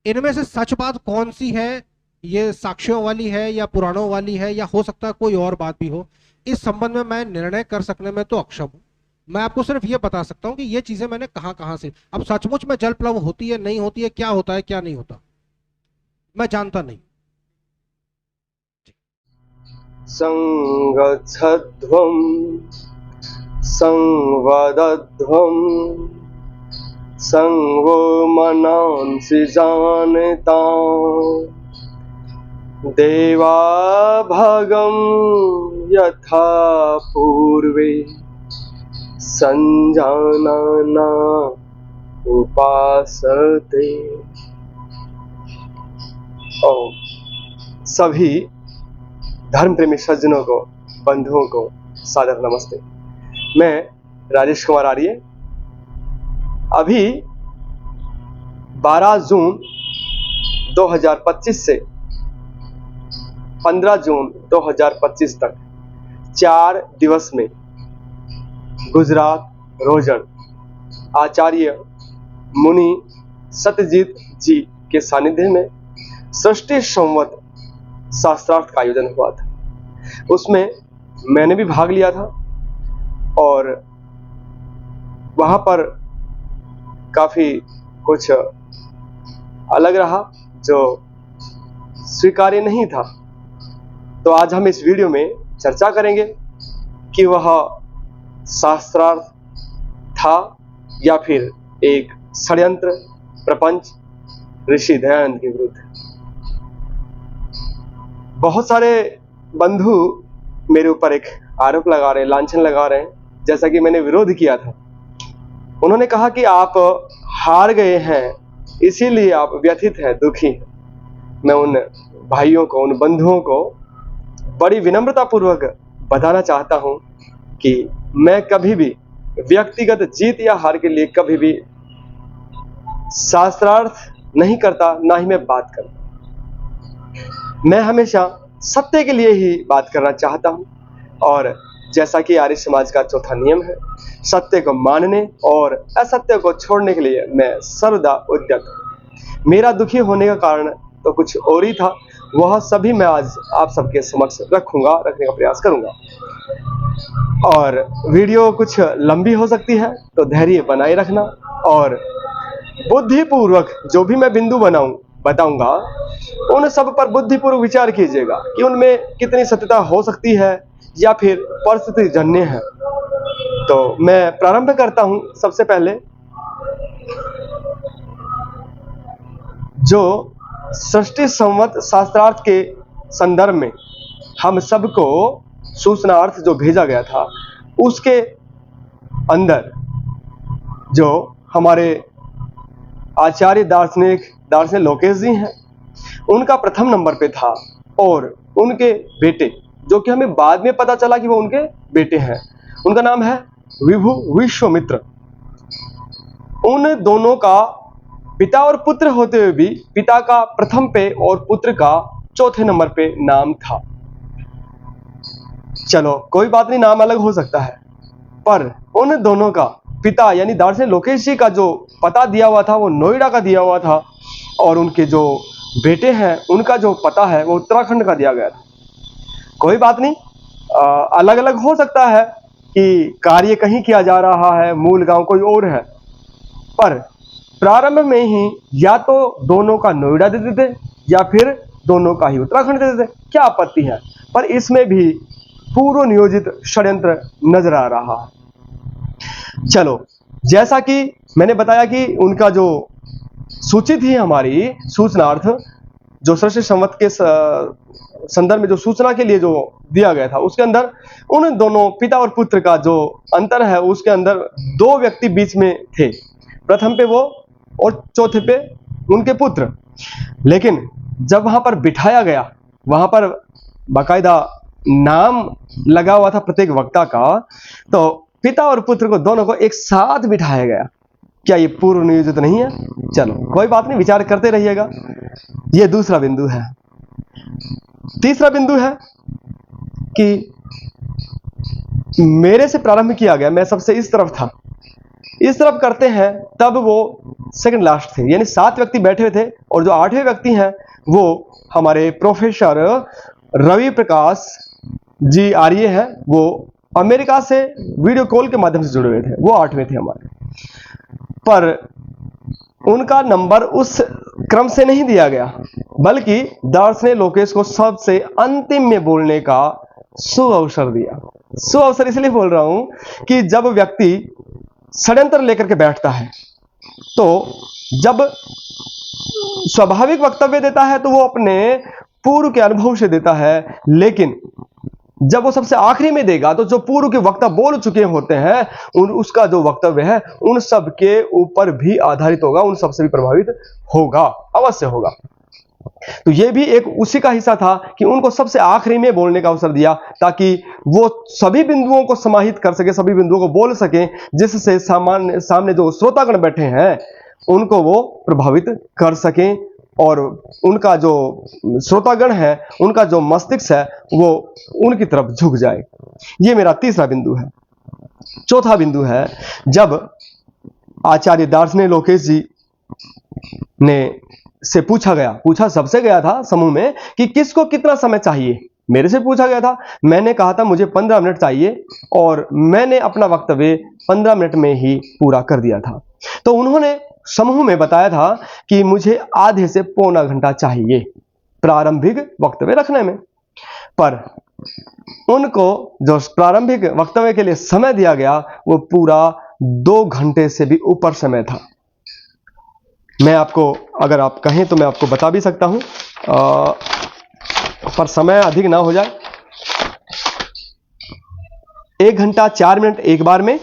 इनमें से सच बात कौन सी है? ये साक्ष्यों वाली है या पुराणों वाली है, या हो सकता है कोई और बात भी हो? इस संबंध में मैं निर्णय कर सकने में तो अक्षम हूँ। मैं आपको सिर्फ ये बता सकता हूँ कि ये चीजें मैंने कहाँ कहाँ से, अब सचमुच में जल प्लव होती है नहीं होती है, क्या होता है क्या नहीं होता, मैं जानता नहीं। संगच्छध्वं संवदध्वं संगो मनांसि जानताम् देवा भगं यथा पूर्वे संजानना उपासते। और सभी धर्म प्रेमी सज्जनों को, बंधुओं को सादर नमस्ते। मैं राजेश कुमार आर्य अभी 12 जून 2025 से 15 जून 2025 तक 4 दिवस में गुजरात रोजन आचार्य मुनि सत्यजीत जी के सानिध्य में सृष्टि संवत शास्त्रार्थ का आयोजन हुआ था। उसमें मैंने भी भाग लिया था और वहां पर काफी कुछ अलग रहा जो स्वीकार्य नहीं था। तो आज हम इस वीडियो में चर्चा करेंगे कि वह शास्त्रार्थ था या फिर एक षड्यंत्र प्रपंच ऋषि दयानंद के विरुद्ध। बहुत सारे बंधु मेरे ऊपर एक आरोप लगा रहे हैं, लांछन लगा रहे हैं, जैसा कि मैंने विरोध किया था। उन्होंने कहा कि आप हार गए हैं, इसीलिए आप व्यथित हैं, दुखी हैं। मैं उन भाइयों को, उन बंधुओं को बड़ी विनम्रता पूर्वक बताना चाहता हूं कि मैं कभी भी व्यक्तिगत जीत या हार के लिए कभी भी शास्त्रार्थ नहीं करता, ना ही मैं बात करता। मैं हमेशा सत्य के लिए ही बात करना चाहता हूं और जैसा कि आर्य समाज का चौथा नियम है, सत्य को मानने और असत्य को छोड़ने के लिए मैं सर्वदा उद्यत हूं। मेरा दुखी होने का कारण तो कुछ और ही था, वह सभी मैं आज आप सबके समक्ष रखने का प्रयास करूंगा। और वीडियो कुछ लंबी हो सकती है तो धैर्य बनाए रखना और बुद्धिपूर्वक जो भी मैं बिंदु बताऊंगा उन सब पर बुद्धिपूर्वक विचार कीजिएगा कि उनमें कितनी सत्यता हो सकती है या फिर परिस्थिति जन्य है। तो मैं प्रारंभ करता हूं। सबसे पहले जो सृष्टि संवत शास्त्रार्थ के संदर्भ में हम सबको सूचनार्थ जो भेजा गया था, उसके अंदर जो हमारे आचार्य दार्शनिक लोकेश जी हैं, उनका प्रथम नंबर पे था और उनके बेटे, जो कि हमें बाद में पता चला कि वो उनके बेटे हैं, उनका नाम है विभु विश्वामित्र। उन दोनों का पिता और पुत्र होते हुए भी पिता का प्रथम पे और पुत्र का चौथे नंबर पे नाम था। चलो कोई बात नहीं, नाम अलग हो सकता है, पर उन दोनों का पिता यानी दार्शनिक लोकेश जी का जो पता दिया हुआ था वो नोएडा का दिया हुआ था और उनके जो बेटे हैं उनका जो पता है वो उत्तराखंड का दिया गया था। कोई बात नहीं, अलग अलग हो सकता है कि कार्य कहीं किया जा रहा है, मूल गांव कोई और है, पर प्रारंभ में ही या तो दोनों का नोएडा दे देते या फिर दोनों का ही उत्तराखंड दे देते, क्या आपत्ति है? पर इसमें भी पूर्व नियोजित षड्यंत्र नजर आ रहा है। चलो, जैसा कि मैंने बताया कि उनका जो सूची थी, हमारी सूचनार्थ जो सृष्टि संवत के संदर्भ में जो सूचना के लिए जो दिया गया था, उसके अंदर उन दोनों पिता और पुत्र का जो अंतर है, उसके अंदर दो व्यक्ति बीच में थे, प्रथम पे वो और चौथे पे उनके पुत्र। लेकिन जब वहां पर बिठाया गया, वहां पर बाकायदा नाम लगा हुआ था प्रत्येक वक्ता का, तो पिता और पुत्र को दोनों को एक साथ बिठाया गया। क्या ये पूर्व नियोजित नहीं है? चलो कोई बात नहीं, विचार करते रहिएगा। ये दूसरा बिंदु है। तीसरा बिंदु है कि मेरे से प्रारंभ किया गया, मैं सबसे इस तरफ था, इस तरफ करते हैं तब वो सेकंड लास्ट थे, यानी 7 व्यक्ति बैठे थे और जो 8वें व्यक्ति हैं वो हमारे प्रोफेसर रवि प्रकाश जी आर्य हैं। वो अमेरिका से वीडियो कॉल के माध्यम से जुड़े हुए थे, वो 8वें थे हमारे। पर उनका नंबर उस क्रम से नहीं दिया गया, बल्कि दार्स ने लोकेश को सबसे अंतिम में बोलने का सुअवसर दिया। सुअवसर इसलिए बोल रहा हूं कि जब व्यक्ति षड्यंत्र लेकर के बैठता है तो जब स्वाभाविक वक्तव्य देता है तो वो अपने पूर्व के अनुभव से देता है, लेकिन जब वो सबसे आखिरी में देगा तो जो पूर्व के वक्ता बोल चुके होते हैं उसका जो वक्तव्य है उन सब के ऊपर भी आधारित होगा, उन सब से भी प्रभावित होगा, अवश्य होगा। तो ये भी एक उसी का हिस्सा था कि उनको सबसे आखिरी में बोलने का अवसर दिया ताकि वो सभी बिंदुओं को समाहित कर सके, सभी बिंदुओं को बोल सके, जिससे सामने जो श्रोतागण बैठे हैं उनको वो प्रभावित कर सकें और उनका जो श्रोतागण है उनका जो मस्तिष्क है वो उनकी तरफ झुक जाए। ये मेरा तीसरा बिंदु है। चौथा बिंदु है, जब आचार्य दार्शनिक लोकेश जी ने से पूछा सबसे गया था समूह में कि किसको कितना समय चाहिए। मेरे से पूछा गया था, मैंने कहा था मुझे 15 मिनट चाहिए और मैंने अपना वक्तव्य 15 मिनट में ही पूरा कर दिया था। तो उन्होंने समूह में बताया था कि मुझे आधे से पौना घंटा चाहिए प्रारंभिक वक्तव्य रखने में, पर उनको जो प्रारंभिक वक्तव्य के लिए समय दिया गया वो पूरा 2 घंटे से भी ऊपर समय था। मैं आपको, अगर आप कहें तो मैं आपको बता भी सकता हूं, पर समय अधिक ना हो जाए। 1 घंटा 4 मिनट एक बार में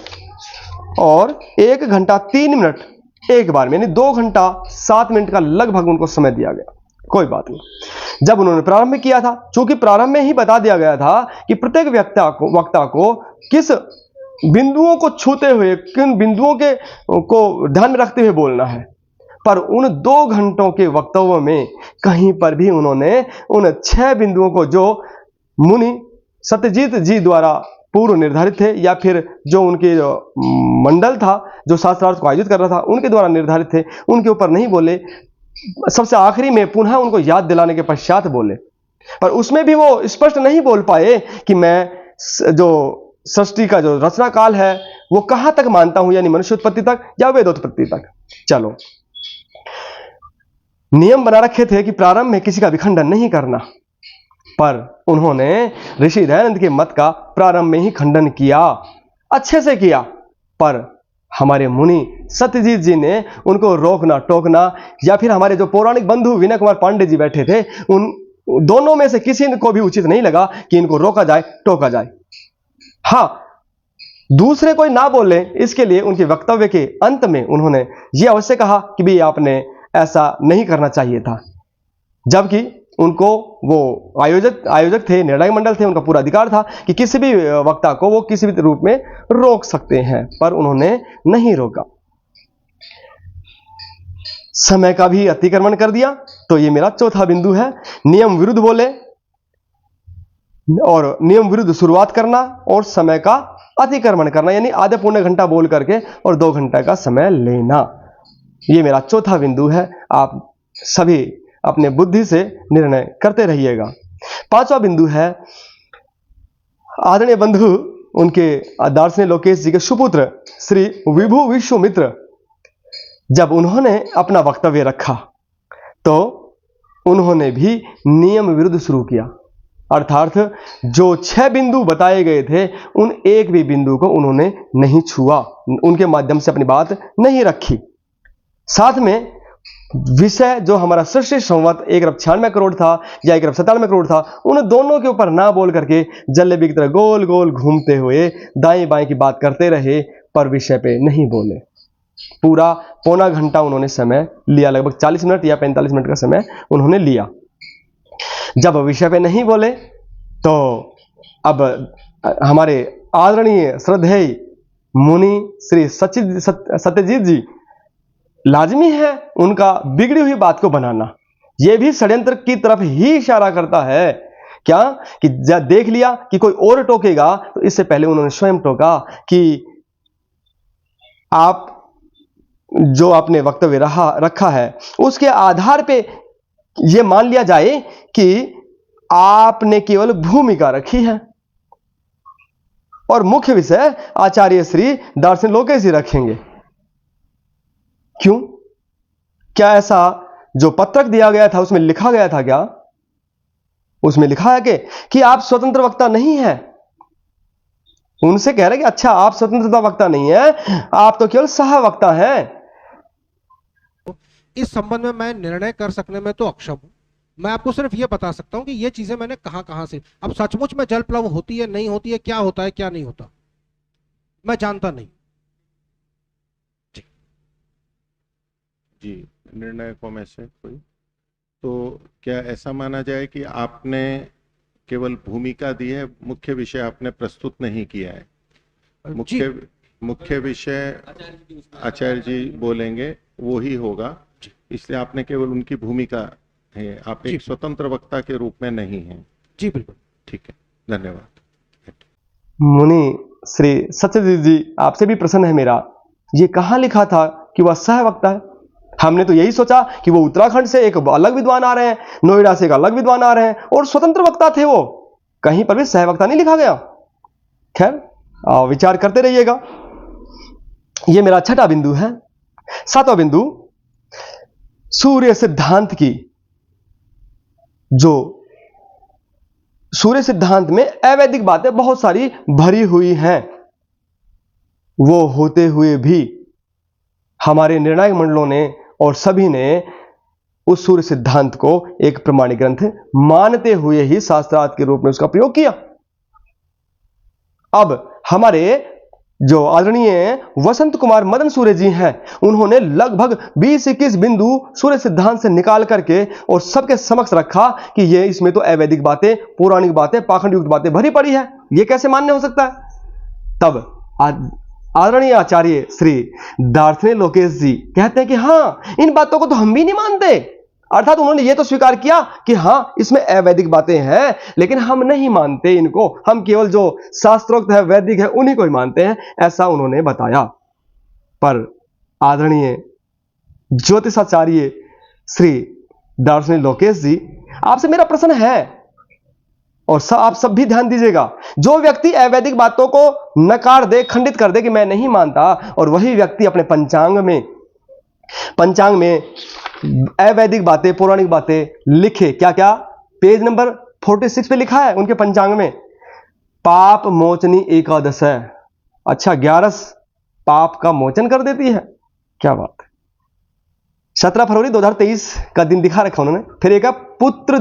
और 1 घंटा 3 मिनट एक बार में, यानी 2 घंटा 7 मिनट का लगभग उनको समय दिया गया। कोई बात नहीं। जब उन्होंने प्रारंभ किया था, चूंकि प्रारंभ में ही बता दिया गया था कि प्रत्येक वक्ता को किस बिंदुओं को छूते हुए, किन बिंदुओं के को ध्यान में रखते हुए बोलना है, पर उन 2 घंटों के वक्तव्यों में कहीं पर भी उन्होंने उन 6 बिंदुओं को जो मुनि सत्यजीत जी द्वारा पूर्व निर्धारित थे या फिर जो उनके मंडल था जो शास्त्रार्थ को आयोजित कर रहा था उनके द्वारा निर्धारित थे, उनके ऊपर नहीं बोले। सबसे आखिरी में पुनः उनको याद दिलाने के पश्चात बोले, पर उसमें भी वो स्पष्ट नहीं बोल पाए कि मैं जो सृष्टि का जो रचना काल है वो कहां तक मानता हूं, यानी मनुष्योत्पत्ति तक या वेदोत्पत्ति तक। चलो, नियम बना रखे थे कि प्रारंभ में किसी का विखंडन नहीं करना, पर उन्होंने ऋषि दयानंद के मत का प्रारंभ में ही खंडन किया, अच्छे से किया। पर हमारे मुनि सत्यजीत जी ने उनको रोकना टोकना, या फिर हमारे जो पौराणिक बंधु विनय कुमार पांडे जी बैठे थे, उन दोनों में से किसी को भी उचित नहीं लगा कि इनको रोका जाए टोका जाए। हां, दूसरे कोई ना बोले इसके लिए उनके वक्तव्य के अंत में उन्होंने यह अवश्य कहा कि भाई आपने ऐसा नहीं करना चाहिए था, जबकि उनको वो आयोजक थे, निर्णायक मंडल थे, उनका पूरा अधिकार था कि किसी भी वक्ता को वो किसी भी रूप में रोक सकते हैं, पर उन्होंने नहीं रोका। समय का भी अतिक्रमण कर दिया। तो ये मेरा चौथा बिंदु है, नियम विरुद्ध बोले और नियम विरुद्ध शुरुआत करना और समय का अतिक्रमण करना, यानी आधे पौने घंटा बोल करके और 2 घंटे का समय लेना। ये मेरा चौथा बिंदु है। आप सभी अपने बुद्धि से निर्णय करते रहिएगा। 5वां बिंदु है, आदरणीय बंधु उनके दार्शनिक लोकेश जी के सुपुत्र श्री विभु विश्वामित्र, जब उन्होंने अपना वक्तव्य रखा तो उन्होंने भी नियम विरुद्ध शुरू किया, अर्थात जो 6 बिंदु बताए गए थे उन एक भी बिंदु को उन्होंने नहीं छुआ, उनके माध्यम से अपनी बात नहीं रखी। साथ में विषय जो हमारा सृष्टि संवत 1,96 करोड़ था या 1,97 करोड़ था, उन दोनों के ऊपर ना बोल करके जलेबी की तरह गोल गोल घूमते हुए दाएं बाएं की बात करते रहे, पर विषय पे नहीं बोले। पूरा पौना घंटा उन्होंने समय लिया, लगभग 40 मिनट या 45 मिनट का समय उन्होंने लिया। जब विषय पे नहीं बोले तो अब हमारे आदरणीय श्रद्धेय मुनि श्री सत्यजीत जी, लाजमी है उनका बिगड़ी हुई बात को बनाना। यह भी षड्यंत्र की तरफ ही इशारा करता है, क्या कि जब देख लिया कि कोई और टोकेगा तो इससे पहले उन्होंने स्वयं टोका कि आप जो आपने वक्तव्य रखा है उसके आधार पे यह मान लिया जाए कि आपने केवल भूमिका रखी है और मुख्य विषय आचार्य श्री दार्शनिक लोकेश जी रखेंगे। क्यों? क्या ऐसा जो पत्रक दिया गया था उसमें लिखा गया था क्या? उसमें लिखा है कि आप स्वतंत्र वक्ता नहीं है। उनसे कह रहे कि अच्छा आप स्वतंत्रता वक्ता नहीं है, आप तो केवल सह वक्ता हैं। इस संबंध में मैं निर्णय कर सकने में तो अक्षम हूं। मैं आपको सिर्फ ये बता सकता हूं कि ये चीजें मैंने कहां कहां से, अब सचमुच में जल प्लव होती है नहीं होती है, क्या होता है क्या नहीं होता, मैं जानता नहीं। जी, निर्णायकों में से कोई? तो क्या ऐसा माना जाए कि आपने केवल भूमिका दी है, मुख्य विषय आपने प्रस्तुत नहीं किया है? मुख्य विषय आचार्य जी बोलेंगे वो ही होगा, इसलिए आपने केवल उनकी भूमिका है, आप एक स्वतंत्र वक्ता के रूप में नहीं हैं। जी बिल्कुल। ठीक है, धन्यवाद। मुनि श्री सत्यजीत जी, आपसे भी प्रश्न है मेरा, ये कहां लिखा था कि वह सह वक्ता है? हमने तो यही सोचा कि वो उत्तराखंड से एक अलग विद्वान आ रहे हैं, नोएडा से एक अलग विद्वान आ रहे हैं और स्वतंत्र वक्ता थे वो। कहीं पर भी सह वक्ता नहीं लिखा गया। खैर, विचार करते रहिएगा। ये मेरा छठा बिंदु है। सातवां बिंदु, सूर्य सिद्धांत की, जो सूर्य सिद्धांत में अवैदिक बातें बहुत सारी भरी हुई हैं, वो होते हुए भी हमारे निर्णायक मंडलों ने और सभी ने उस सूर्य सिद्धांत को एक प्रमाणिक ग्रंथ मानते हुए ही शास्त्रार्थ के रूप में उसका प्रयोग किया। अब हमारे जो आदरणीय वसंत कुमार मदन सूर्य जी हैं, उन्होंने लगभग 20-21 बिंदु सूर्य सिद्धांत से निकाल करके और सबके समक्ष रखा कि ये इसमें तो अवैदिक बातें, पौराणिक बातें, पाखंड युक्त बातें भरी पड़ी है, ये कैसे मान्य हो सकता है? तब आदरणीय आचार्य श्री दार्शनिक लोकेश जी कहते हैं कि हां, इन बातों को तो हम भी नहीं मानते। अर्थात उन्होंने ये तो स्वीकार किया कि हां, इसमें अवैदिक बातें हैं, लेकिन हम नहीं मानते इनको, हम केवल जो शास्त्रोक्त है, वैदिक है, उन्हीं को ही मानते हैं, ऐसा उन्होंने बताया। पर आदरणीय ज्योतिषाचार्य श्री दार्शनिक लोकेश जी, आपसे मेरा प्रश्न है और आप सब भी ध्यान दीजिएगा, जो व्यक्ति अवैदिक बातों को नकार दे, खंडित कर दे कि मैं नहीं मानता, और वही व्यक्ति अपने पंचांग में अवैदिक बातें, पौराणिक बातें लिखे, क्या क्या? पेज नंबर 46 पे लिखा है उनके पंचांग में, पाप मोचनी एकादश है। अच्छा, 11 पाप का मोचन कर देती है, क्या बात है। 17 फरवरी 2023 का दिन दिखा रखा उन्होंने। फिर एक पुत्र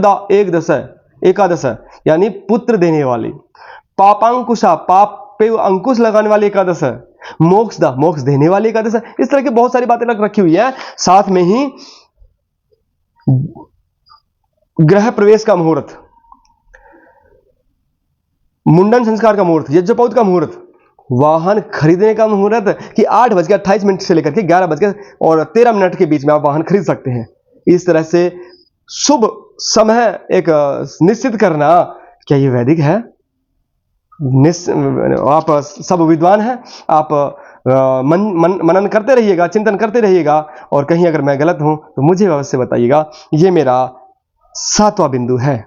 एकादश है, यानी पुत्र देने वाली। पापांकुशा, पाप पे अंकुश लगाने वाली एकादश है। मोक्षदा, मोक्ष देने वाली एकादश है। इस तरह की बहुत सारी बातें रखी हुई है। साथ में ही गृह प्रवेश का मुहूर्त, मुंडन संस्कार का मुहूर्त, यज्ञोपवीत का मुहूर्त, वाहन खरीदने का मुहूर्त कि 8:28 से लेकर के 11:13 के बीच में आप वाहन खरीद सकते हैं। इस तरह से शुभ समय एक निश्चित करना, क्या ये वैदिक है? आप सब विद्वान हैं, आप मनन करते रहिएगा, चिंतन करते रहिएगा, और कहीं अगर मैं गलत हूं तो मुझे अवश्य बताइएगा। ये मेरा 7वां बिंदु है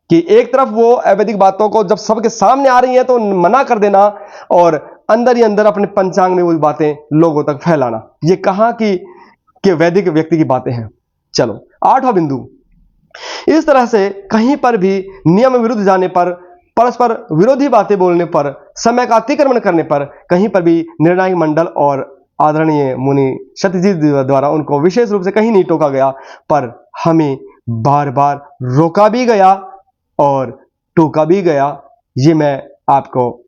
कि एक तरफ वो अवैदिक बातों को जब सबके सामने आ रही हैं तो मना कर देना, और अंदर ही अंदर अपने पंचांग में वो बातें लोगों तक फैलाना, ये कहां कि वैदिक व्यक्ति की बातें हैं। चलो, 8वां बिंदु, इस तरह से कहीं पर भी नियम विरुद्ध जाने पर, परस्पर विरोधी बातें बोलने पर, समय का अतिक्रमण करने पर, कहीं पर भी निर्णायक मंडल और आदरणीय मुनि सत्यजीत द्वारा उनको विशेष रूप से कहीं नहीं टोका गया, पर हमें बार बार रोका भी गया और टोका भी गया। ये मैं आपको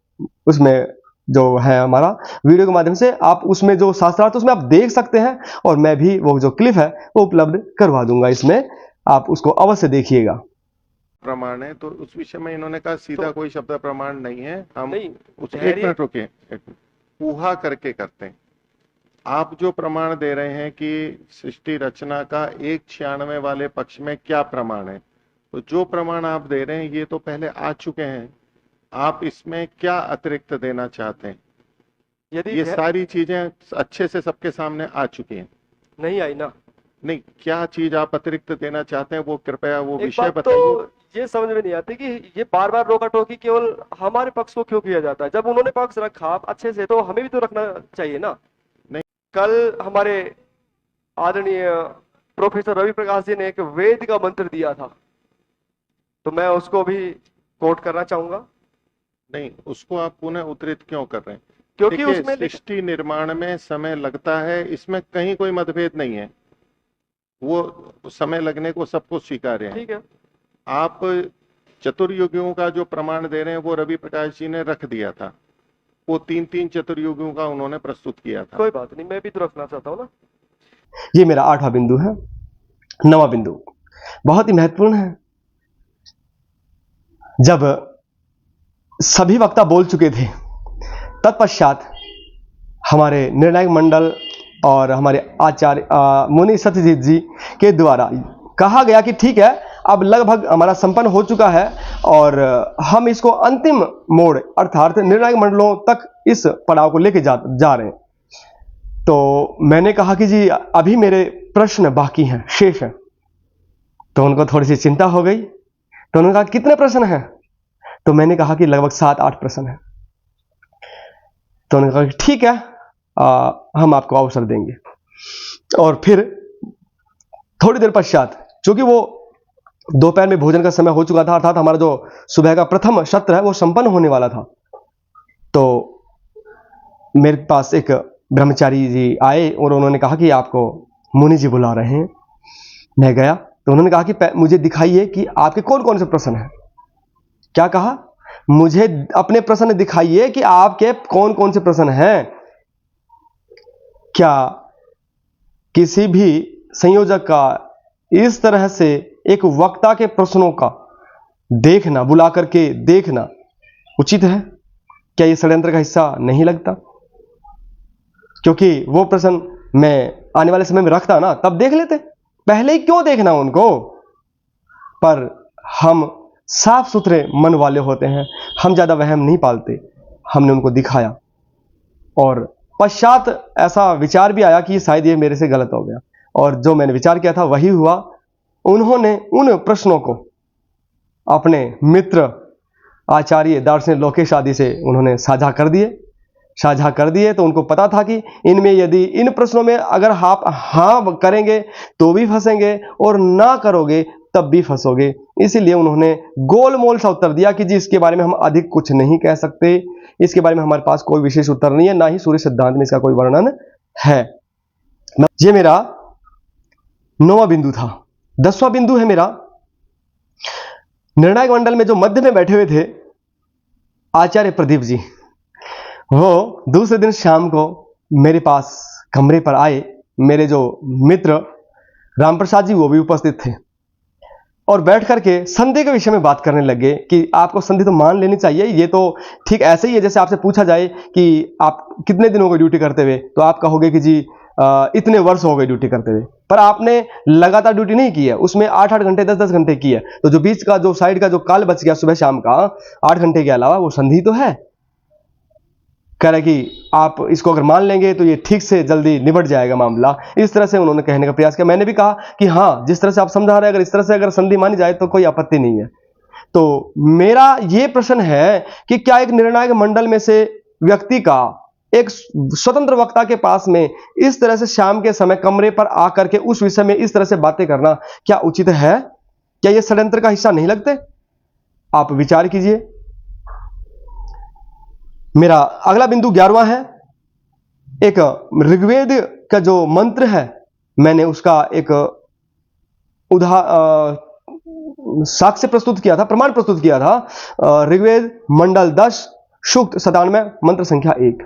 उसमें जो है हमारा वीडियो के माध्यम से, आप उसमें जो शास्त्रार्थ उसमें आप देख सकते हैं, और मैं भी वो जो क्लिप है वो उपलब्ध करवा दूंगा, इसमें आप उसको अवश्य देखिएगा। प्रमाण है तो उस विषय में इन्होंने कहा सीधा कोई शब्द प्रमाण नहीं है, हम नहीं, उस एक मिनट रुके, ऊहा करके करते हैं। आप जो प्रमाण दे रहे हैं कि सृष्टि रचना का 196 वाले पक्ष में क्या प्रमाण है, तो जो प्रमाण आप दे रहे हैं ये तो पहले आ चुके हैं, आप इसमें क्या अतिरिक्त देना चाहते हैं? यदि ये सारी चीजें अच्छे से सबके सामने आ चुकी हैं। नहीं आई ना, नहीं, क्या चीज आप अतिरिक्त देना चाहते हैं वो कृपया वो एक विषय बात बताइए। तो ये समझ में नहीं आती कि ये बार बार रोका टोकी केवल हमारे पक्ष को क्यों किया जाता है। जब उन्होंने पक्ष रखा अच्छे से तो हमें भी तो रखना चाहिए ना। नहीं। कल हमारे आदरणीय प्रोफेसर रवि प्रकाश जी ने एक वेद का मंत्र दिया था, तो मैं उसको भी कोट करना चाहूंगा। नहीं, उसको आप पुनः उद्धृत क्यों कर रहे हैं? क्योंकि देखिए, उसमें सृष्टि निर्माण में समय लगता है, इसमें कहीं कोई मतभेद नहीं है, वो समय लगने को सबको स्वीकार्य है। ठीक है, आप चतुर्युगियों का जो प्रमाण दे रहे हैं वो रवि प्रकाश जी ने रख दिया था, वो 3-3 चतुर्युगियों का उन्होंने प्रस्तुत किया था। कोई बात नहीं, मैं भी तो रखना चाहता हूँ ना। ये मेरा 8वां बिंदु है। 9वां बिंदु बहुत ही महत्वपूर्ण है। जब सभी वक्ता बोल चुके थे, तत्पश्चात हमारे निर्णायक मंडल और हमारे आचार्य मुनि सत्यजीत जी के द्वारा कहा गया कि ठीक है, अब लगभग हमारा संपन्न हो चुका है और हम इसको अंतिम मोड़ अर्थात निर्णायक मंडलों तक इस पड़ाव को लेके जा रहे हैं। तो मैंने कहा कि जी अभी मेरे प्रश्न बाकी हैं, शेष हैं। तो उनको थोड़ी सी चिंता हो गई, तो उन्होंने कहा कितने प्रश्न हैं? तो मैंने कहा कि लगभग 7-8 प्रश्न हैं। तो उन्होंने कहा कि ठीक है, हम आपको अवसर देंगे। और फिर थोड़ी देर पश्चात, चूंकि वो दोपहर में भोजन का समय हो चुका था, अर्थात हमारा जो सुबह का प्रथम सत्र है वो संपन्न होने वाला था, तो मेरे पास एक ब्रह्मचारी जी आए और उन्होंने कहा कि आपको मुनि जी बुला रहे हैं। मैं गया तो उन्होंने कहा कि मुझे दिखाइए कि आपके कौन कौन से प्रश्न हैं। क्या कहा? मुझे अपने प्रश्न दिखाइए कि आपके कौन कौन से प्रश्न हैं। क्या किसी भी संयोजक का इस तरह से एक वक्ता के प्रश्नों का देखना, बुला करके देखना उचित है? क्या ये षड्यंत्र का हिस्सा नहीं लगता? क्योंकि वो प्रश्न मैं आने वाले समय में रखता ना, तब देख लेते, पहले ही क्यों देखना उनको। पर हम साफ सुथरे मन वाले होते हैं, हम ज्यादा वहम नहीं पालते। हमने उनको दिखाया और पश्चात ऐसा विचार भी आया कि शायद ये मेरे से गलत हो गया, और जो मैंने विचार किया था वही हुआ। उन्होंने उन प्रश्नों को अपने मित्र आचार्य दार्शनिक लोकेश आदि से उन्होंने साझा कर दिए। तो उनको पता था कि इनमें यदि इन प्रश्नों में अगर आप हाँ करेंगे तो भी फंसेंगे और ना करोगे तब भी फंसोगे। इसीलिए उन्होंने गोलमोल सा उत्तर दिया कि जी इसके बारे में हम अधिक कुछ नहीं कह सकते, इसके बारे में हमारे पास कोई विशेष उत्तर नहीं है, ना ही सूर्य सिद्धांत में इसका कोई वर्णन है। ये मेरा 9वां बिंदु था। 10वां बिंदु है मेरा, निर्णायक मंडल में जो मध्य में बैठे हुए थे आचार्य प्रदीप जी, वो दूसरे दिन शाम को मेरे पास कमरे पर आए। मेरे जो मित्र राम प्रसाद जी वो भी उपस्थित थे और बैठ करके संधि के विषय में बात करने लगे कि आपको संधि तो मान लेनी चाहिए, ये तो ठीक ऐसे ही है जैसे आपसे पूछा जाए कि आप कितने दिन हो गए ड्यूटी करते हुए, तो आप कहोगे कि जी इतने वर्ष हो गए ड्यूटी करते हुए, पर आपने लगातार ड्यूटी नहीं की है, उसमें 8-8 घंटे 10-10 घंटे की है, तो जो बीच का जो साइड का जो काल बच गया सुबह शाम का 8 घंटे के अलावा, वो संधि तो है। कह रहे कि आप इसको अगर मान लेंगे तो ये ठीक से जल्दी निबट जाएगा मामला। इस तरह से उन्होंने कहने का प्रयास किया। मैंने भी कहा कि हाँ, जिस तरह से आप समझा रहे हैं, अगर इस तरह से अगर संधि मानी जाए तो कोई आपत्ति नहीं है। तो मेरा ये प्रश्न है कि क्या एक निर्णायक मंडल में से व्यक्ति का एक स्वतंत्र वक्ता के पास में इस तरह से शाम के समय कमरे पर आकर के उस विषय में इस तरह से बातें करना क्या उचित है? क्या ये षड्यंत्र का हिस्सा नहीं लगते? आप विचार कीजिए। मेरा अगला बिंदु 11वां है। एक ऋग्वेद का जो मंत्र है, मैंने उसका एक साक्ष्य प्रस्तुत किया था, प्रमाण प्रस्तुत किया था। ऋग्वेद मंडल 10 सूक्त 97 मंत्र संख्या 1,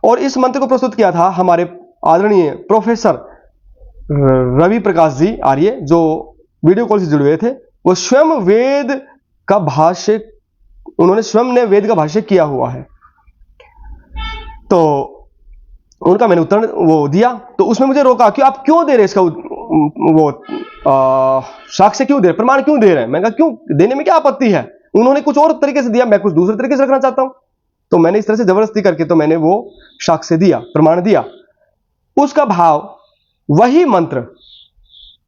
और इस मंत्र को प्रस्तुत किया था हमारे आदरणीय प्रोफेसर रवि प्रकाश जी आर्य, जो वीडियो कॉल से जुड़े हुए थे। वो स्वयं वेद का भाष्य, उन्होंने स्वयं ने वेद का भाष्य किया हुआ है। तो उनका मैंने उत्तर वो दिया, तो उसमें मुझे रोका कि आप क्यों दे रहे इसका वो साक्ष्य क्यों दे रहे, प्रमाण क्यों दे रहे हैं? मैंने कहा क्यों देने में क्या आपत्ति है? उन्होंने कुछ और तरीके से दिया, मैं कुछ दूसरे तरीके से रखना चाहता हूं। तो मैंने इस तरह से जबरदस्ती करके तो मैंने वो साक्ष्य दिया, प्रमाण दिया। उसका भाव वही मंत्र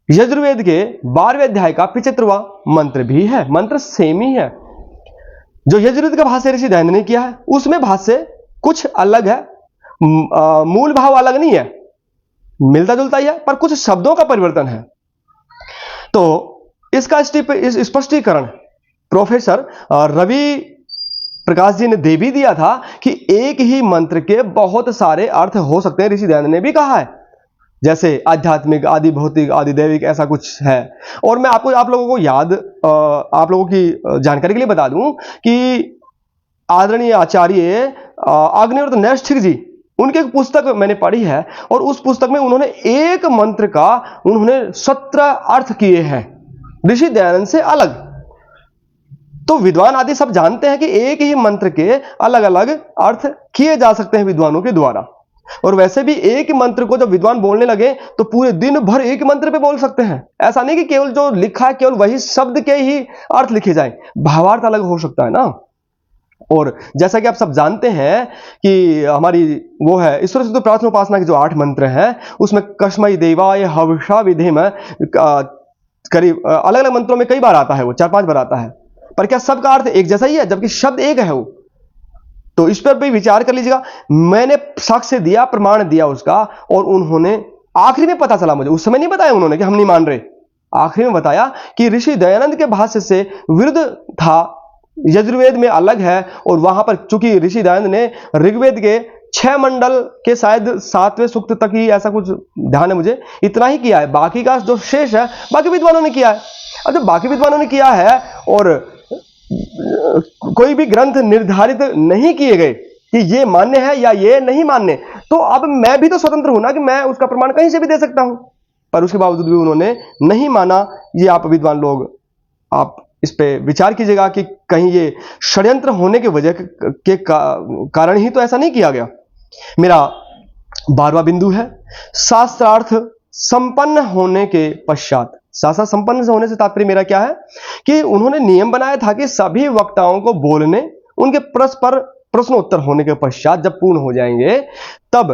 यजुर्वेद के 12वें अध्याय का 75वां मंत्र भी है, मंत्र सेम ही है। जो यजुर्वेद का भाष्य ऋषि दयानंद ने किया है उसमें भाष्य कुछ अलग है, मूल भाव अलग नहीं है, मिलता जुलता ही है, पर कुछ शब्दों का परिवर्तन है। तो इसका स्पष्टीकरण प्रोफेसर रवि प्रकाश जी ने दे भी दिया था कि एक ही मंत्र के बहुत सारे अर्थ हो सकते हैं। ऋषि दयानंद ने भी कहा है, जैसे आध्यात्मिक, आदि भौतिक, आदि दैविक, ऐसा कुछ है। और मैं आप लोगों को आप लोगों की जानकारी के लिए बता दूं कि आदरणीय आचार्य अग्निहोत्र नैष्ठिक जी, उनकी एक पुस्तक मैंने पढ़ी है और उस पुस्तक में उन्होंने एक मंत्र का 17 अर्थ किए हैं ऋषि दयानंद से अलग। तो विद्वान आदि सब जानते हैं कि एक ही मंत्र के अलग अलग अर्थ किए जा सकते हैं विद्वानों के द्वारा। और वैसे भी एक ही मंत्र को जब विद्वान बोलने लगे तो पूरे दिन भर एक मंत्र पे बोल सकते हैं। ऐसा नहीं कि केवल जो लिखा है केवल वही शब्द के ही अर्थ लिखे जाए, भावार्थ अलग हो सकता है ना। और जैसा कि आप सब जानते हैं कि हमारी वो है ईश्वर से तो प्रार्थना उपासना के जो 8 मंत्र हैं उसमें कस्मै देवाय हविषा विधेम करीब अलग अलग मंत्रों में कई बार आता है, वो 4-5 बार आता है, पर क्या सबका अर्थ एक जैसा ही है जबकि शब्द एक है वो। तो इस पर भी विचार कर लीजिएगा। मैंने साक्ष्य दिया, प्रमाण दिया उसका, और उन्होंने आखिरी में पता चला, मुझे उस समय नहीं बताया उन्होंने कि हम नहीं मान रहे, आखिरी में बताया कि ऋषि दयानंद के भाष्य से विरुद्ध था, यजुर्वेद में अलग है। और वहां पर चूंकि ऋषि दयानंद ने ऋग्वेद के 6 मंडल के शायद 7वें सूक्त तक ही ऐसा कुछ ध्यान है मुझे, इतना ही किया है, बाकी का जो शेष है बाकी विद्वानों ने किया है। अब जब बाकी विद्वानों ने किया है और कोई भी ग्रंथ निर्धारित नहीं किए गए कि ये मान्य है या ये नहीं मान्य, तो अब मैं भी तो स्वतंत्र हूं ना कि मैं उसका प्रमाण कहीं से भी दे सकता हूं। पर उसके बावजूद भी उन्होंने नहीं माना। ये आप विद्वान लोग आप इस पे विचार कीजिएगा कि कहीं ये षड्यंत्र होने की वजह के कारण ही तो ऐसा नहीं किया गया। मेरा 12वां बिंदु है शास्त्रार्थ संपन्न होने के पश्चात। शास्त्र संपन्न होने से तात्पर्य मेरा क्या है कि उन्होंने नियम बनाया था कि सभी वक्ताओं को बोलने, उनके परस्पर प्रश्नोत्तर होने के पश्चात जब पूर्ण हो जाएंगे तब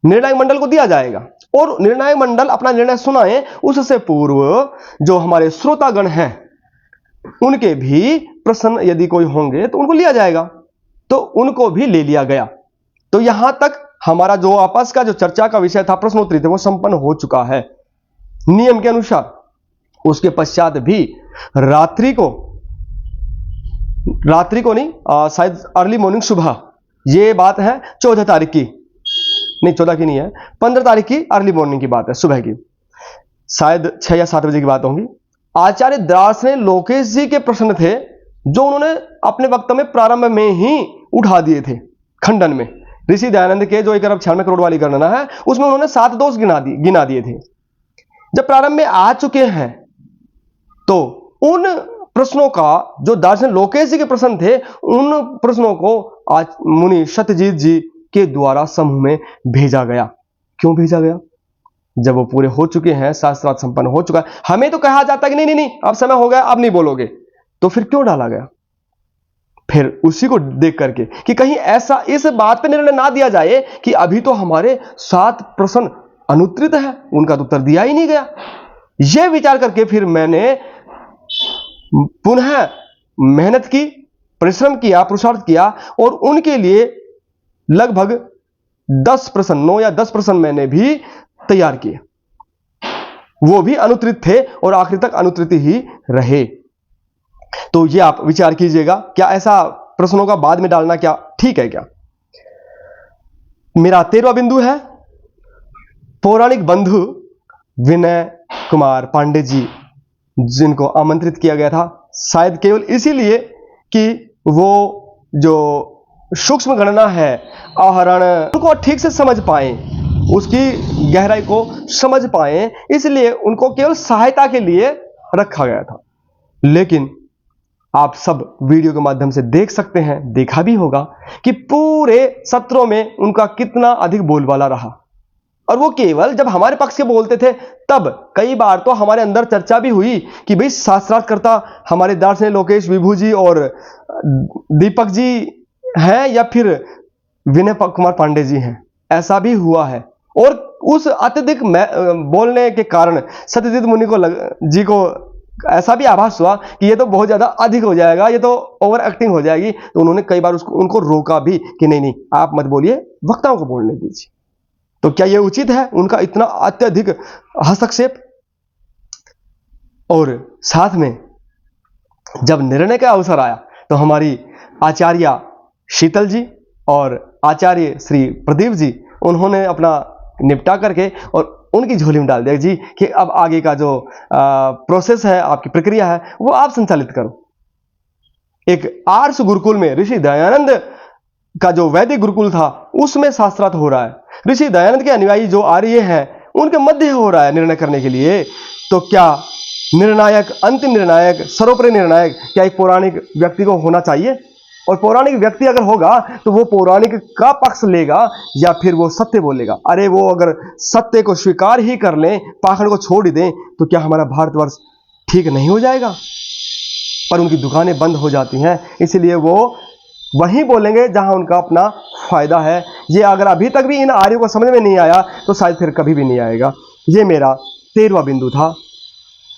निर्णायक मंडल को दिया जाएगा और निर्णायक मंडल अपना निर्णय सुनाए। उससे पूर्व जो हमारे श्रोतागण हैं उनके भी प्रश्न यदि कोई होंगे तो उनको लिया जाएगा, तो उनको भी ले लिया गया। तो यहां तक हमारा जो आपस का जो चर्चा का विषय था, प्रश्नोत्तरी थे, वो संपन्न हो चुका है नियम के अनुसार। उसके पश्चात भी रात्रि को नहीं, शायद अर्ली मॉर्निंग सुबह, ये बात है 14 तारीख की, नहीं 14 की नहीं है, 15 तारीख की अर्ली मॉर्निंग की बात है, सुबह की, शायद 6 या 7 बजे की बात होगी। आचार्य दास ने लोकेश जी के प्रश्न थे जो उन्होंने अपने वक्तव्य में प्रारंभ में ही उठा दिए थे खंडन में। ऋषि दयानंद के जो 1 अरब 96 करोड़ वाली गणना है उसमें उन्होंने 7 दोष गिना दिए थे। जब प्रारंभ में आ चुके हैं तो उन प्रश्नों का जो दार्शनिक लोकेश जी के प्रश्न थे उन प्रश्नों को आज मुनि सत्यजीत जी के द्वारा समूह में भेजा गया। क्यों भेजा गया? जब वो पूरे हो चुके हैं, शास्त्रार्थ संपन्न हो चुका है। हमें तो कहा जाता है कि नहीं अब समय हो गया, अब नहीं बोलोगे, तो फिर क्यों डाला गया? फिर उसी को देख करके कि कहीं ऐसा इस बात पे निर्णय ना दिया जाए कि अभी तो हमारे 7 प्रश्न अनुत्तरित है, उनका तो उत्तर दिया ही नहीं गया। यह विचार करके फिर मैंने पुनः मेहनत की, परिश्रम किया, पुरुषार्थ किया और उनके लिए लगभग 10 प्रश्न, 9 या 10 प्रश्न मैंने भी तैयार किए। वो भी अनुत्तरित थे और आखिर तक अनुत्तरित ही रहे। तो ये आप विचार कीजिएगा, क्या ऐसा प्रश्नों का बाद में डालना क्या ठीक है क्या? मेरा 13वां बिंदु है पौराणिक बंधु विनय कुमार पांडे जी, जिनको आमंत्रित किया गया था शायद केवल इसीलिए कि वो जो सूक्ष्म गणना है, आहरण, उनको ठीक से समझ पाए, उसकी गहराई को समझ पाए, इसलिए उनको केवल सहायता के लिए रखा गया था। लेकिन आप सब वीडियो के माध्यम से देख सकते हैं, देखा भी होगा कि पूरे सत्रों में उनका कितना अधिक बोलबाला रहा। और वो केवल जब हमारे पक्ष के बोलते थे तब कई बार तो हमारे अंदर चर्चा भी हुई कि भाई शास्त्रार्थकर्ता हमारे दार्शनिक लोकेश विभू जी और दीपक जी हैं या फिर विनय कुमार पांडे जी हैं, ऐसा भी हुआ है। और उस अत्यधिक बोलने के कारण सत्यजित मुनि जी को ऐसा भी आभास हुआ कि ये तो बहुत ज्यादा अधिक हो जाएगा, ये तो ओवर एक्टिंग हो जाएगी। तो उन्होंने कई बार उनको रोका भी कि नहीं नहीं आप मत बोलिए, वक्ताओं को बोलने दीजिए। तो क्या यह उचित है उनका इतना अत्यधिक हस्तक्षेप? और साथ में जब निर्णय का अवसर आया तो हमारी आचार्य शीतल जी और आचार्य श्री प्रदीप जी, उन्होंने अपना निपटा करके और उनकी झोली में डाल दिया जी कि अब आगे का जो प्रोसेस है, आपकी प्रक्रिया है, वो आप संचालित करो। एक आर्ष गुरुकुल में ऋषि दयानंद का जो वैदिक गुरुकुल था उसमें शास्त्रार्थ हो रहा है, ऋषि दयानंद के अनुयायी जो आर्य हैं उनके मध्य हो रहा है निर्णय करने के लिए। तो क्या निर्णायक, अंतिम निर्णायक, सर्वोपरि निर्णायक क्या एक पौराणिक व्यक्ति को होना चाहिए? और पौराणिक व्यक्ति अगर होगा तो वो पौराणिक का पक्ष लेगा या फिर वो सत्य बोलेगा? अरे वो अगर सत्य को स्वीकार ही कर लें, पाखंड को छोड़ ही दें, तो क्या हमारा भारतवर्ष ठीक नहीं हो जाएगा? पर उनकी दुकानें बंद हो जाती हैं, इसलिए वो वहीं बोलेंगे जहां उनका अपना फायदा है। ये अगर अभी तक भी इन आर्यों को समझ में नहीं आया तो शायद फिर कभी भी नहीं आएगा। ये मेरा 13वां बिंदु था।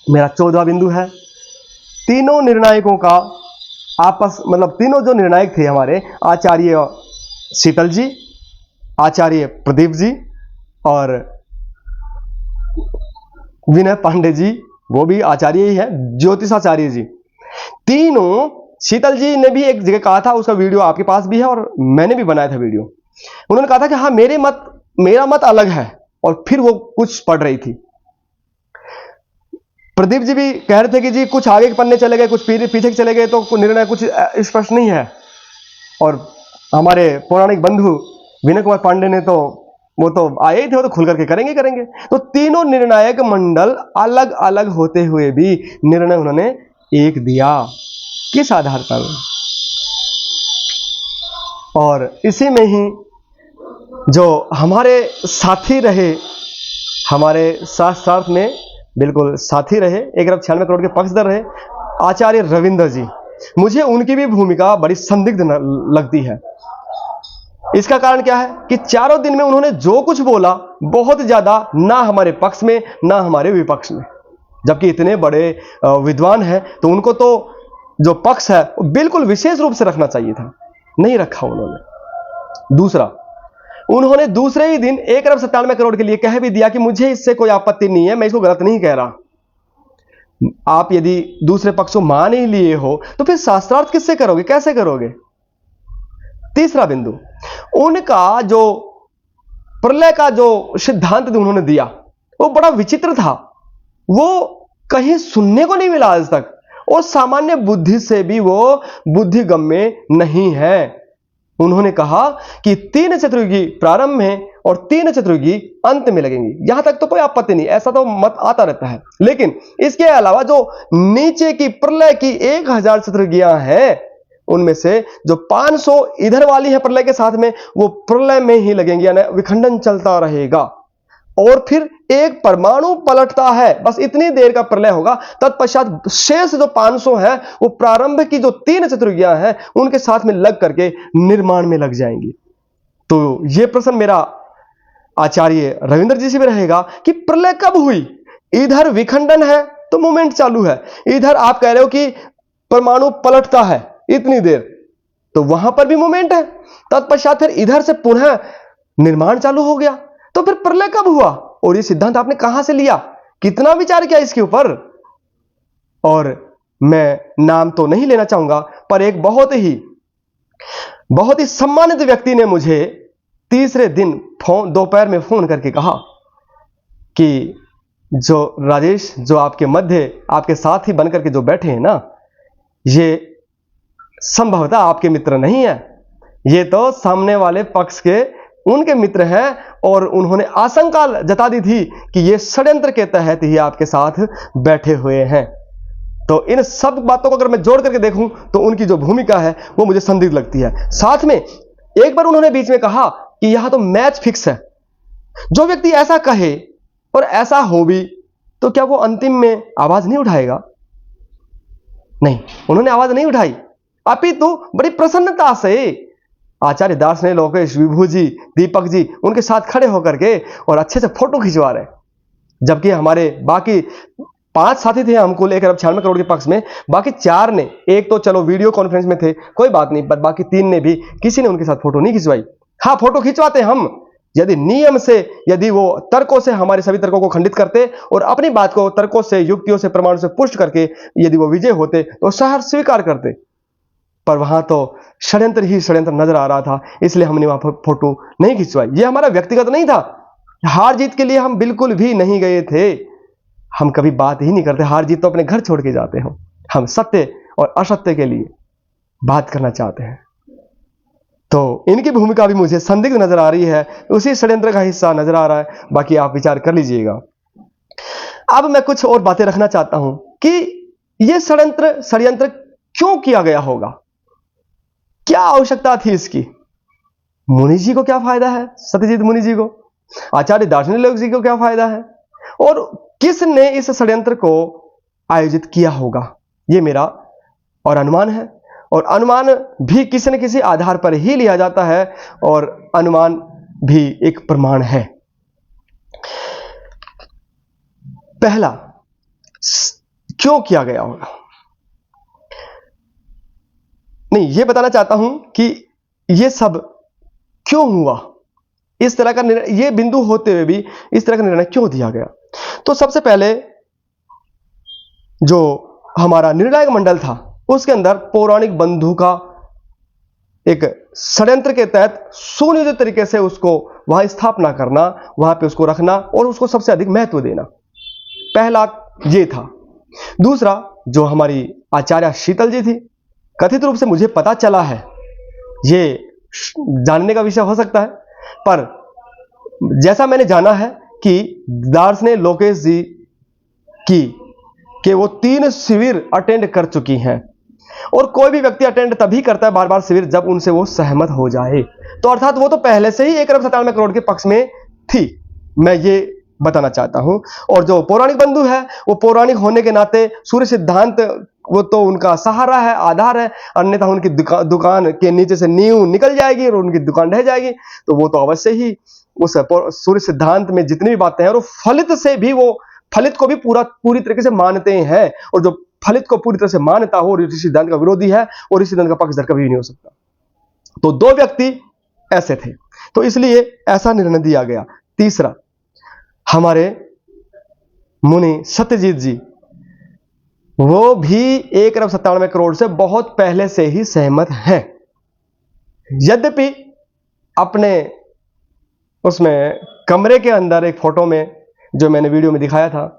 मेरा 14वां बिंदु है, तीनों निर्णायकों का आपस, मतलब तीनों जो निर्णायक थे हमारे, आचार्य शीतल जी, आचार्य प्रदीप जी और विनय पांडे जी, वो भी आचार्य ही है, ज्योतिषाचार्य जी, तीनों। शीतल जी ने भी एक जगह कहा था, उसका वीडियो आपके पास भी है और मैंने भी बनाया था वीडियो। उन्होंने कहा था कि हाँ मेरा मत अलग है, और फिर वो कुछ पढ़ रही थी। प्रदीप जी भी कह रहे थे कि जी कुछ आगे के पन्ने चले गए, कुछ पीछे चले गए, तो निर्णय कुछ स्पष्ट नहीं है। और हमारे पौराणिक बंधु विनय कुमार पांडे ने तो वो तो आए ही थे, वो तो खुल करके करेंगे। तो तीनों निर्णायक मंडल अलग अलग होते हुए भी निर्णय उन्होंने एक दिया। किस आधार पर? और इसी में ही जो हमारे साथी रहे, हमारे शास्त्रार्थ में बिल्कुल साथी रहे, 1 अरब 96 करोड़ के पक्षधर रहे, आचार्य रविंद्र जी, मुझे उनकी भी भूमिका बड़ी संदिग्ध लगती है। इसका कारण क्या है कि चारों दिन में उन्होंने जो कुछ बोला बहुत ज्यादा ना हमारे पक्ष में ना हमारे विपक्ष में, जबकि इतने बड़े विद्वान हैं, तो उनको तो जो पक्ष है बिल्कुल विशेष रूप से रखना चाहिए था, नहीं रखा उन्होंने। दूसरा, उन्होंने दूसरे ही दिन 1 अरब 97 करोड़ के लिए कह भी दिया कि मुझे इससे कोई आपत्ति नहीं है, मैं इसको गलत नहीं कह रहा। आप यदि दूसरे पक्ष को मान ही लिए हो तो फिर शास्त्रार्थ किससे करोगे, कैसे करोगे? तीसरा बिंदु, उनका जो प्रलय का जो सिद्धांत उन्होंने दिया वो बड़ा विचित्र था, वो कहीं सुनने को नहीं मिला आज तक, और सामान्य बुद्धि से भी वो बुद्धिगम्य नहीं है। उन्होंने कहा कि 3 चतुर्युगी प्रारंभ में और 3 चतुर्युगी अंत में लगेंगी। यहां तक तो कोई आपत्ति नहीं, ऐसा तो मत आता रहता है, लेकिन इसके अलावा जो नीचे की प्रलय की 1000 चतुर्युगियां हैं, उनमें से जो 500 इधर वाली है प्रलय के साथ में, वो प्रलय में ही लगेंगी, यानी विखंडन चलता रहेगा। और फिर एक परमाणु पलटता है, बस इतनी देर का प्रलय होगा। तत्पश्चात शेष जो 500 है वो प्रारंभ की जो 3 चतुर्युगियां हैं उनके साथ में लग करके निर्माण में लग जाएंगी। तो यह प्रश्न मेरा आचार्य रविंद्र जी से भी रहेगा कि प्रलय कब हुई? इधर विखंडन है तो मूवमेंट चालू है, इधर आप कह रहे हो कि परमाणु पलटता है इतनी देर, तो वहां पर भी मूवमेंट है। तत्पश्चात फिर इधर से पुनः निर्माण चालू हो गया, तो फिर प्रलय कब हुआ? और ये सिद्धांत आपने कहां से लिया? कितना विचार किया इसके ऊपर? और मैं नाम तो नहीं लेना चाहूंगा, पर एक बहुत ही सम्मानित व्यक्ति ने मुझे तीसरे दिन दोपहर में फोन करके कहा कि जो राजेश, जो आपके मध्य आपके साथ ही बनकर के जो बैठे हैं ना, ये संभवतः आपके मित्र नहीं है, ये तो सामने वाले पक्ष के उनके मित्र हैं। और उन्होंने आशंका जता दी थी कि ये षड्यंत्र के तहत ही आपके साथ बैठे हुए हैं। तो इन सब बातों को अगर मैं जोड़ करके देखूं तो उनकी जो भूमिका है वो मुझे संदिग्ध लगती है। साथ में एक बार उन्होंने बीच में कहा कि यहां तो मैच फिक्स है, जो व्यक्ति ऐसा कहे और ऐसा हो भी, तो क्या वो अंतिम में आवाज नहीं उठाएगा? नहीं, उन्होंने आवाज नहीं उठाई, अपितु बड़ी प्रसन्नता से आचार्य दास ने, लोकेश, विभू जी, दीपक जी उनके साथ खड़े होकर के और अच्छे से फोटो खिंचवा रहे, जबकि हमारे बाकी 5 साथी थे हम कुल 1,96 करोड़ के पक्ष में, बाकी 4 ने, एक तो चलो वीडियो कॉन्फ्रेंस में थे कोई बात नहीं, पर बाकी 3 ने भी किसी ने उनके साथ फोटो नहीं खिंचवाई। हाँ, फोटो खिंचवाते हम यदि नियम से, यदि वो तर्कों से हमारे सभी तर्कों को खंडित करते और अपनी बात को तर्कों से, युक्तियों से, प्रमाण से पुष्ट करके यदि वो विजय होते तो सहर्ष स्वीकार करते, पर वहां तो षड्यंत्र ही षड्यंत्र नजर आ रहा था, इसलिए हमने वहां फोटो नहीं खिंचवाई। ये हमारा व्यक्तिगत नहीं था, हार जीत के लिए हम बिल्कुल भी नहीं गए थे, हम कभी बात ही नहीं करते, हार जीत तो अपने घर छोड़ के जाते हैं, हम सत्य और असत्य के लिए बात करना चाहते हैं। तो इनकी भूमिका भी मुझे संदिग्ध नजर आ रही है, उसी षड्यंत्र का हिस्सा नजर आ रहा है, बाकी आप विचार कर लीजिएगा। अब मैं कुछ और बातें रखना चाहता हूं कि यह षड्यंत्र क्यों किया गया होगा, क्या आवश्यकता थी इसकी, मुनि जी को क्या फायदा है, सत्यजीत मुनि जी को, आचार्य दार्शनिक जी को क्या फायदा है, और किसने इस षड्यंत्र को आयोजित किया होगा, यह मेरा और अनुमान है। और अनुमान भी किसी न किसी आधार पर ही लिया जाता है, और अनुमान भी एक प्रमाण है। पहला, क्यों किया गया होगा, नहीं, यह बताना चाहता हूं कि यह सब क्यों हुआ, इस तरह का निर्णय, यह बिंदु होते हुए भी इस तरह का निर्णय क्यों दिया गया। तो सबसे पहले जो हमारा निर्णायक मंडल था, उसके अंदर पौराणिक बंधु का एक षड्यंत्र के तहत सुनियोजित तरीके से उसको वहां स्थापना करना, वहां पे उसको रखना और उसको सबसे अधिक महत्व देना, पहला ये था। दूसरा, जो हमारी आचार्य शीतल जी थी, कथित रूप से मुझे पता चला है, ये जानने का विषय हो सकता है, पर जैसा मैंने जाना है कि दार्शनिक लोकेश जी कि वो 3 शिविर अटेंड कर चुकी हैं, और कोई भी व्यक्ति अटेंड तभी करता है बार बार शिविर जब उनसे वो सहमत हो जाए, तो अर्थात वो तो पहले से ही 1,97 करोड़ के पक्ष में थी, मैं ये बताना चाहता हूं। और जो पौराणिक बंधु है, वो पौराणिक होने के नाते सूर्य सिद्धांत वो तो उनका सहारा है, आधार है, अन्यथा उनकी दुकान के नीचे से नींव निकल जाएगी और उनकी दुकान ढह जाएगी, तो वो तो अवश्य ही उस सूर्य सिद्धांत में जितनी भी बातें हैं, और फलित से भी वो फलित को भी पूरी तरीके से मानते हैं, और जो फलित को पूरी तरह से मानता हो ऋषि सिद्धांत का विरोधी है और ऋषि सिद्धांत का पक्षधर कभी भी नहीं हो सकता। तो 2 व्यक्ति ऐसे थे, तो इसलिए ऐसा निर्णय दिया गया। तीसरा, हमारे मुनि सत्यजीत जी, वो भी 1,97 करोड़ से बहुत पहले से ही सहमत हैं, यद्यपि अपने उसमें कमरे के अंदर एक फोटो में जो मैंने वीडियो में दिखाया था,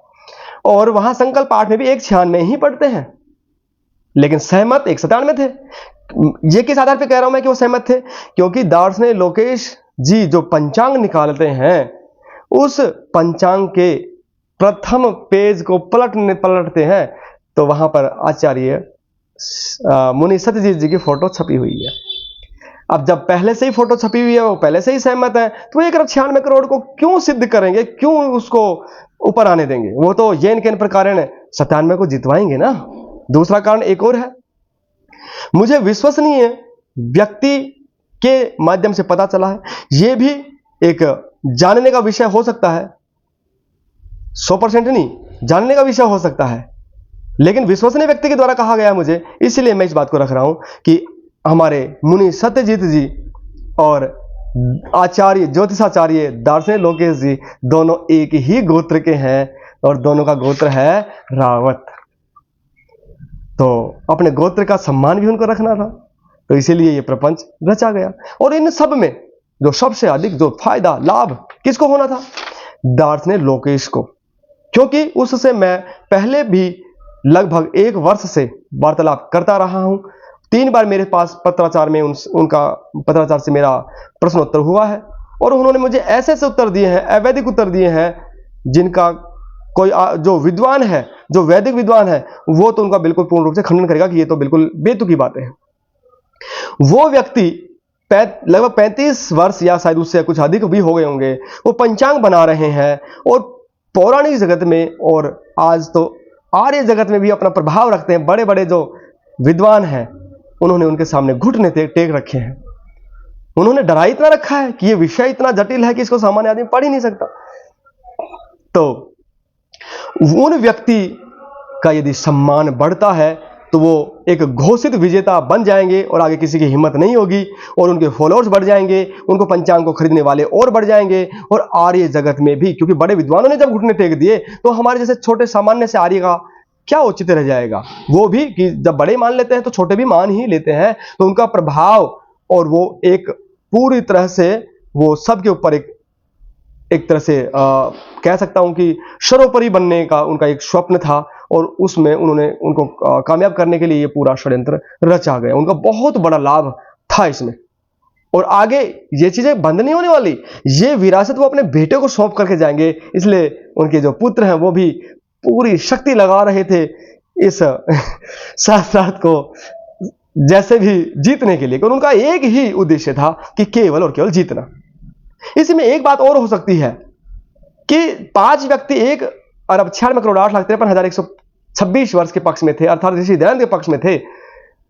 और वहां संकल्प पाठ में भी 196 ही पढ़ते हैं, लेकिन सहमत 197 थे। ये किस आधार पे कह रहा हूं मैं कि वो सहमत थे, क्योंकि दार्शनिक लोकेश जी जो पंचांग निकालते हैं, उस पंचांग के प्रथम पेज को पलटते हैं तो वहां पर आचार्य मुनि सत्यजीत जी की फोटो छपी हुई है। अब जब पहले से ही फोटो छपी हुई है, वो पहले से ही सहमत है, तो 1,96 करोड़ को क्यों सिद्ध करेंगे, क्यों उसको ऊपर आने देंगे, वो तो येन केन प्रकार 97 को जितवाएंगे ना। दूसरा कारण एक और है, मुझे विश्वसनीय व्यक्ति के माध्यम से पता चला है, यह भी एक जानने का विषय हो सकता है, 100% नहीं, जानने का विषय हो सकता है, लेकिन विश्वसनीय व्यक्ति के द्वारा कहा गया मुझे, इसलिए मैं इस बात को रख रहा हूं कि हमारे मुनि सत्यजीत जी और आचार्य ज्योतिषाचार्य दार्शनिक लोकेश जी दोनों एक ही गोत्र के हैं, और दोनों का गोत्र है रावत। तो अपने गोत्र का सम्मान भी उनको रखना था, तो इसीलिए ये प्रपंच रचा गया। और इन सब में जो सबसे अधिक जो फायदा लाभ किसको होना था, दार्शनिक लोकेश को, क्योंकि उससे मैं पहले भी लगभग 1 वर्ष से वार्तालाप करता रहा हूं। 3 बार मेरे पास पत्राचार में उनका पत्राचार से मेरा प्रश्नोत्तर हुआ है, और उन्होंने मुझे ऐसे ऐसे उत्तर दिए हैं, अवैधिक उत्तर दिए हैं, जिनका कोई जो विद्वान है, जो वैदिक विद्वान है, वो तो उनका बिल्कुल पूर्ण रूप से खंडन करेगा कि ये तो बिल्कुल बेतुकी बातें हैं। वो व्यक्ति लगभग 35 वर्ष या शायद उससे कुछ अधिक भी हो गए होंगे, वो पंचांग बना रहे हैं, और पौराणिक जगत में और आज तो आर्य जगत में भी अपना प्रभाव रखते हैं। बड़े बड़े जो विद्वान हैं, उन्होंने उनके सामने घुटने टेक रखे हैं। उन्होंने डरा इतना रखा है कि ये विषय इतना जटिल है कि इसको सामान्य आदमी पढ़ ही नहीं सकता। तो उन व्यक्ति का यदि सम्मान बढ़ता है तो वो एक घोषित विजेता बन जाएंगे और आगे किसी की हिम्मत नहीं होगी, और उनके फॉलोअर्स बढ़ जाएंगे, उनको पंचांग को खरीदने वाले और बढ़ जाएंगे। और आर्य जगत में भी, क्योंकि बड़े विद्वानों ने जब घुटने टेक दिए तो हमारे जैसे छोटे सामान्य से आर्य का क्या औचित्य रह जाएगा। वो भी कि जब बड़े मान लेते हैं तो छोटे भी मान ही लेते हैं, तो उनका प्रभाव और वो एक पूरी तरह से वो सबके ऊपर एक तरह से कह सकता हूं कि सर्वोपरि बनने का उनका एक स्वप्न था, और उसमें उनको कामयाब करने के लिए ये पूरा षड्यंत्र रचा गया। उनका बहुत बड़ा लाभ था इसमें, और आगे ये चीजें बंद नहीं होने वाली। ये विरासत वो अपने बेटे को सौंप करके जाएंगे, इसलिए उनके जो पुत्र हैं वो भी पूरी शक्ति लगा रहे थे इस शास्त्रार्थ को जैसे भी जीतने के लिए। और उनका एक ही उद्देश्य था कि केवल और केवल जीतना। इसमें एक बात और हो सकती है कि 5 व्यक्ति 1,96,08,53,126 वर्ष के पक्ष में थे, अर्थात ऋषि दयानंद के पक्ष में थे,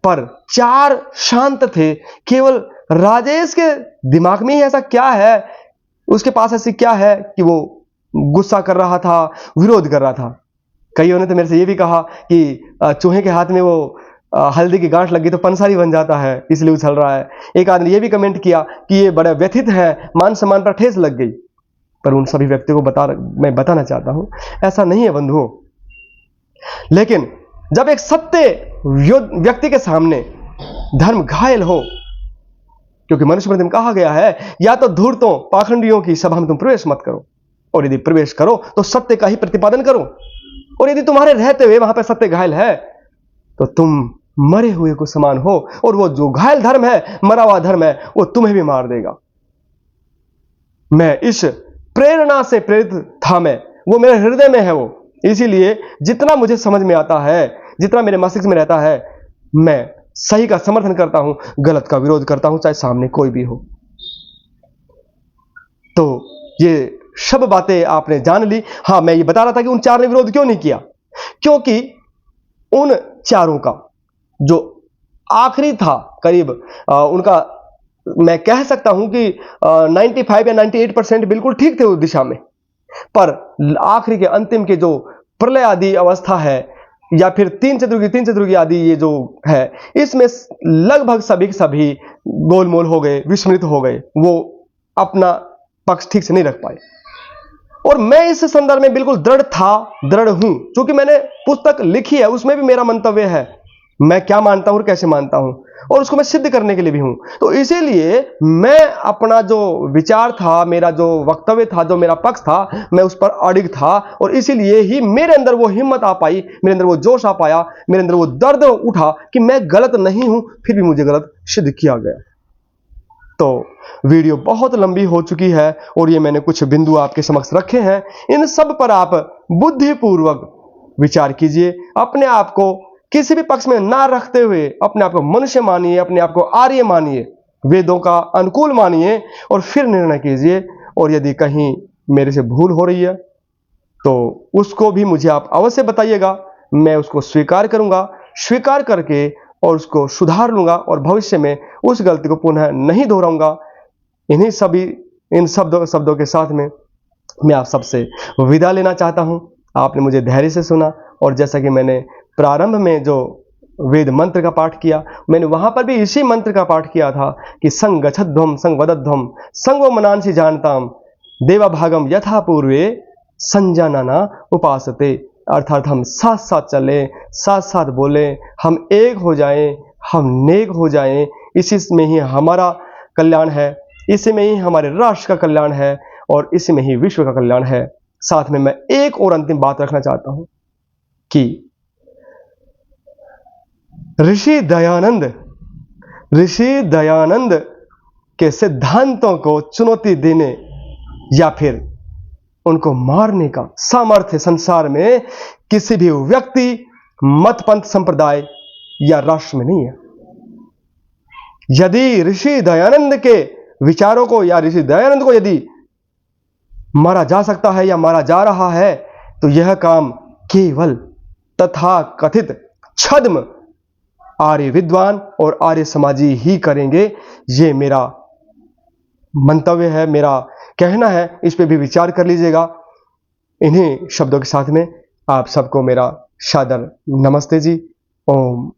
पर 4 शांत थे। केवल राजेश के दिमाग में ही ऐसा क्या है, उसके पास ऐसी क्या है कि वो गुस्सा कर रहा था, विरोध कर रहा था। कईयों ने तो मेरे से ये भी कहा कि चूहे के हाथ में वो हल्दी की गांठ लगी तो पंसारी बन जाता है, इसलिए उछल रहा है। एक आदमी ने ये भी कमेंट किया कि ये बड़े व्यथित है, मान सम्मान पर ठेस लग गई। पर उन सभी व्यक्तियों को मैं बताना चाहता हूं, ऐसा नहीं है बंधुओं। लेकिन जब एक सत्य व्यक्ति के सामने धर्म घायल हो, क्योंकि मनुष्य में कहा गया है या तो धूर्तों पाखंडियों की सभा में तुम प्रवेश मत करो, और यदि प्रवेश करो तो सत्य का ही प्रतिपादन करो, और यदि तुम्हारे रहते हुए वहां पर सत्य घायल है तो तुम मरे हुए को समान हो, और वो जो घायल धर्म है, मरा हुआ धर्म है, वो तुम्हें भी मार देगा। मैं इस प्रेरणा से प्रेरित था, वो मेरे हृदय में है वो। इसीलिए जितना मुझे समझ में आता है, जितना मेरे मस्तिष्क में रहता है, मैं सही का समर्थन करता हूं, गलत का विरोध करता हूं, चाहे सामने कोई भी हो। तो ये सब बातें आपने जान ली। हाँ, मैं ये बता रहा था कि उन 4 ने विरोध क्यों नहीं किया, क्योंकि उन 4 का जो आखिरी था करीब उनका मैं कह सकता हूं कि 95 या 98% बिल्कुल ठीक थे उस दिशा में, पर आखिरी के अंतिम के जो प्रलय आदि अवस्था है, या फिर तीन चतुर्गी आदि ये जो है, इसमें लगभग सभी गोलमोल हो गए, विस्मृत हो गए, वो अपना पक्ष ठीक से नहीं रख पाए। और मैं इस संदर्भ में बिल्कुल दृढ़ हूं, क्योंकि मैंने पुस्तक लिखी है, उसमें भी मेरा मंतव्य है, मैं क्या मानता हूं और कैसे मानता हूं, और उसको मैं सिद्ध करने के लिए भी हूं। तो इसीलिए मैं अपना जो विचार था, मेरा जो वक्तव्य था, जो मेरा पक्ष था, मैं उस पर अडिग था, और इसीलिए ही मेरे अंदर वो हिम्मत आ पाई, मेरे अंदर वो जोश आ पाया, मेरे अंदर वो दर्द उठा कि मैं गलत नहीं हूं, फिर भी मुझे गलत सिद्ध किया गया। तो वीडियो बहुत लंबी हो चुकी है, और ये मैंने कुछ बिंदु आपके समक्ष रखे हैं। इन सब पर आप बुद्धिपूर्वक विचार कीजिए, अपने आप को किसी भी पक्ष में ना रखते हुए अपने आप को मनुष्य मानिए, अपने आप को आर्य मानिए, वेदों का अनुकूल मानिए, और फिर निर्णय कीजिए। और यदि कहीं मेरे से भूल हो रही है तो उसको भी मुझे आप अवश्य बताइएगा, मैं उसको स्वीकार करूंगा, स्वीकार करके और उसको सुधार लूंगा, और भविष्य में उस गलती को पुनः नहीं दोहराऊंगा। इन शब्दों के साथ में मैं आप सबसे विदा लेना चाहता हूं। आपने मुझे धैर्य से सुना, और जैसा कि मैंने प्रारंभ में जो वेद मंत्र का पाठ किया, मैंने वहां पर भी इसी मंत्र का पाठ किया था कि संग गच्छध्वम संग वदध्वम संगो मनांसि जानताम देवा भागम यथा पूर्वे संजानना उपासते। अर्थात हम साथ साथ चले, साथ साथ बोले, हम एक हो जाएं, हम नेक हो जाएं। इसी में ही हमारा कल्याण है, इसी में ही हमारे राष्ट्र का कल्याण है, और इसी में ही विश्व का कल्याण है। साथ में मैं एक और अंतिम बात रखना चाहता हूं कि ऋषि दयानंद के सिद्धांतों को चुनौती देने या फिर उनको मारने का सामर्थ्य संसार में किसी भी व्यक्ति, मत, पंथ, संप्रदाय या राष्ट्र में नहीं है। यदि ऋषि दयानंद के विचारों को या ऋषि दयानंद को यदि मारा जा सकता है या मारा जा रहा है, तो यह काम केवल तथा कथित छद्म आर्य विद्वान और आर्य समाजी ही करेंगे। ये मेरा मंतव्य है, मेरा कहना है, इस पे भी विचार कर लीजिएगा। इन्हीं शब्दों के साथ में आप सबको मेरा सादर नमस्ते जी। ओम